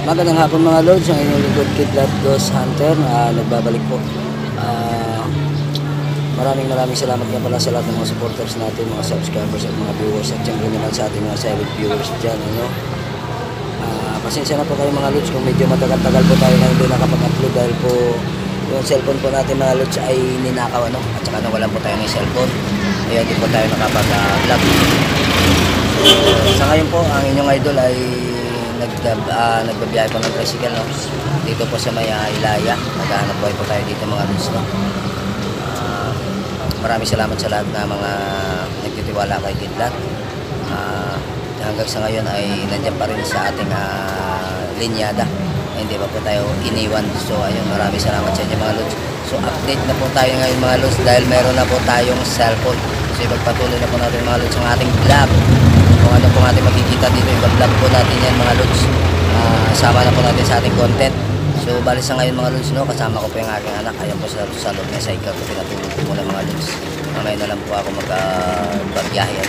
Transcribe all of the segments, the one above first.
Magandang hapon mga lords, ang inyong lingkod Kidlat Ghost Hunter nagbabalik po. Maraming salamat nga pala sa lahat ng mga supporters natin, mga subscribers at mga viewers, at syempre naman sa ating mga silent viewers dyan, ano. Pasensya na po kayo mga lords kung medyo matagal-tagal po tayo na hindi nakapag-upload dahil po yung cellphone po natin mga lords ay ninakaw, ano, at saka nawalan po tayo ng cellphone, kaya hindi po tayo nakapag-vlog. Sa ngayon po, ang inyong idol ay nagbabiyahe po ng tricycle, no? Dito po sa may Ilaya. Naghahanap buhay po tayo dito mga lods, no? Maraming salamat sa lahat na mga nagtitiwala kay Kidlat. Hanggang sa ngayon ay nandiyan pa rin sa ating linyada. Hindi pa po tayo iniwan. So ayun, maraming salamat sa inyo mga lods. So update na po tayo ngayon mga lods dahil meron na po tayong cellphone. So ipagpatuloy na po natin mga lods ang ating vlog. Kung ano po natin makikita dito, i-vlog po natin yan mga lods. Sama na po natin sa ating content. So bali sa ngayon mga lods, no, kasama ko po yung aking anak. Ayan po sa loob niya sa ikaw ko, pinatulog ko muna mga lods. Mamaya na lang po ako magbiyahe.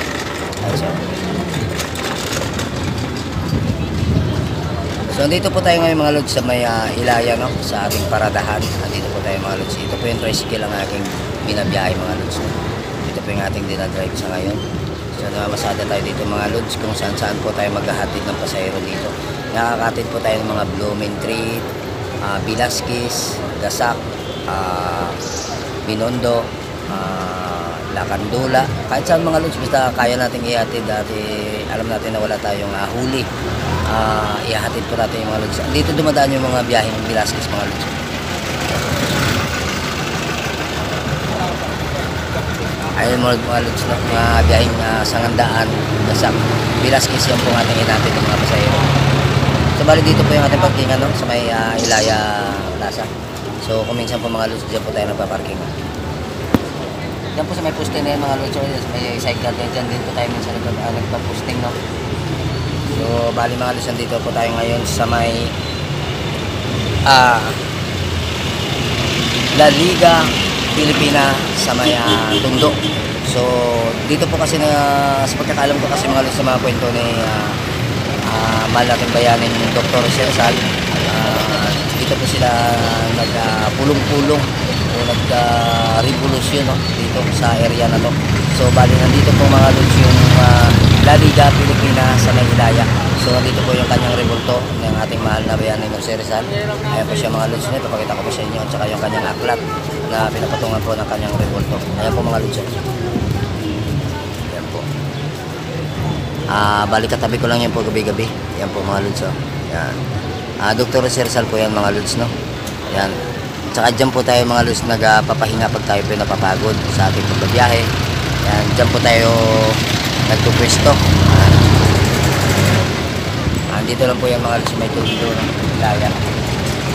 So dito po tayo ngayon mga lods sa may Ilaya, no, sa ating paradahan. Dito po tayo mga lods. Ito po yung tricycle ang aking binabiyahe mga lods. Ito po yung ating dinadrive sa ngayon. So namamasada tayo dito mga lods kung saan po tayo maghahatid ng pasahero dito. Nakakatid po tayo ng mga Blooming Treat, Velasquez, Gasak, Binondo, Lakandula, kahit saan mga lods basta kaya natin ihatid. Dati alam natin na wala tayong huli, ihatid po natin yung mga lods. Dito dumadaan yung mga biyahe ng Velasquez mga lods. Ayun mga lods, no? Mga biyaheng Sangandaan, Gasak, Velasquez, yan po ang ating ihatid ng mga pasahero. So bali dito po yung ating parkingan, no? Sa may Ilaya Plaza. So kung minsan po mga lods, dyan po tayo nagpa-parking. Diyan po sa may posting na yan mga lods, may cycle dyan din po tayo minsan nagpa-posting, no? So bali mga lods, dito po tayo ngayon sa may La Liga Pilipina sa may Tondo. So dito po kasi sa pagkakaalam ko kasi mga lods sa mga kwento ni mahal nating bayanin yung Dr. Sersal, dito po sila nagpulong-pulong o nag-revolusyon, no, dito sa area na to. So bali nandito po mga lods yung La Liga Pilipina sa may Ilaya. So nandito po yung kanyang rebulto ng ating mahal na bayanin ng Sersal. Ayan po siya mga lods, nito pakita ko po sa inyo, at saka yung kanyang aklat na pinapatungan po ng kanyang rebulto. Ayan po mga lods. Balik katabi ko lang yan po gabi-gabi. Yan po mga lods, oh. Yan. Dr. Sersal po yan mga lods, no. Yan. Tsaka dyan po tayo mga lods nagpapahinga pag tayo po napapagod sa ating pagbabiyahe. Yan. Dyan po tayo nagpupwesto. Dito lang po yan mga lods, may tuloy ng Ilaya.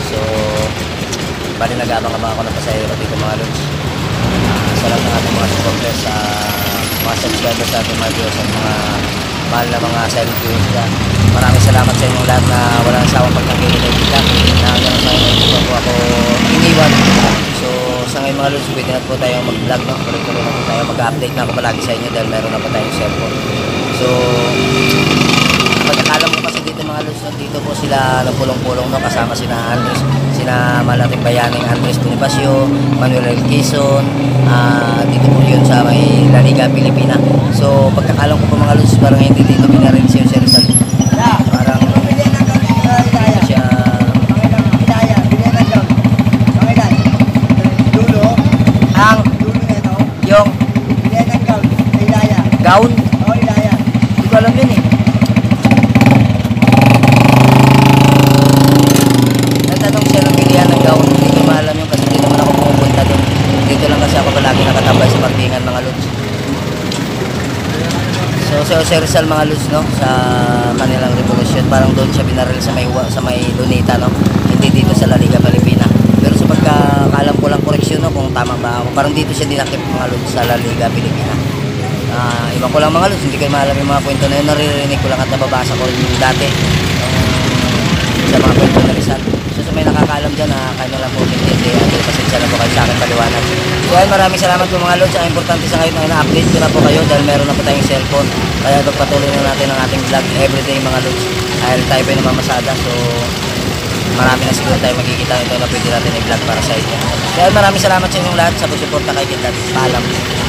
So bali nag-abang-abang ako ng pasahero dito mga lods. Sa lahat ng ating mga supporters, mga subscribers sa ating mga viewers at mga mahal na mga silent viewers dyan. Maraming salamat sa inyong lahat na walang asawang pagkakili kay Kidlat na hanggang sa ngayon hindi po ako iniwan. So sa ngayon mga lods, pwede na po tayo mag-vlog, no? Tuloy-tuloy na po tayo, mag-update na ako palagi sa inyo dahil meron na po tayong cellphone. So pagkakalam ko kasi dito mga lods, dito po sila nagpulong-pulong, no? Kasama sina Andres, sina malating bayaning Andres Bonifacio, Manuel L. Quezon, dito po yun sa may La Liga Pilipina. So pagkakalam ko po mga lods, parang hindi dito pinarin siya sa Rizal. Parang dito siya ang yung gown. Hindi ko alam yun eh. Nagtanong siya ng bilihan ng gown. Hindi ko maalam yun kasi hindi naman ako pumupunta doon. Dito lang kasi ako palagi nakatambay sa parkingan mga lods. So si Rizal mga lods, no, sa kanilang revolusyon, parang doon siya binaril sa may Lunita, no, hindi dito sa La Liga Pilipina. Pero sa pagkakalam ko lang koreksyon, no, kung tama ba ako, parang dito siya dinakip mga lods sa La Liga Pilipina. Iba ko lang mga lods, hindi ko maalam yung mga kwento na yun, naririnig ko lang at nababasa ko rin dati sa mga kwento na Rizal. So sa may nakakaalam dyan, kayo na lang po intindi at pasensya na po kayo sa akin paliwanag. So ayun, maraming salamat po mga lods. Ang importante sa ngayon na na-update ko na po kayo dahil meron na po tayong cellphone. Kaya pagpatuloy na natin ang ating vlog everyday mga lods dahil tayo po yung namamasada. So marami na siguro tayo magkikita ito na pwede natin i-vlog para sa inyo. Kaya maraming salamat sa inyong lahat sa pagsuporta kay Kidlat. Paalam.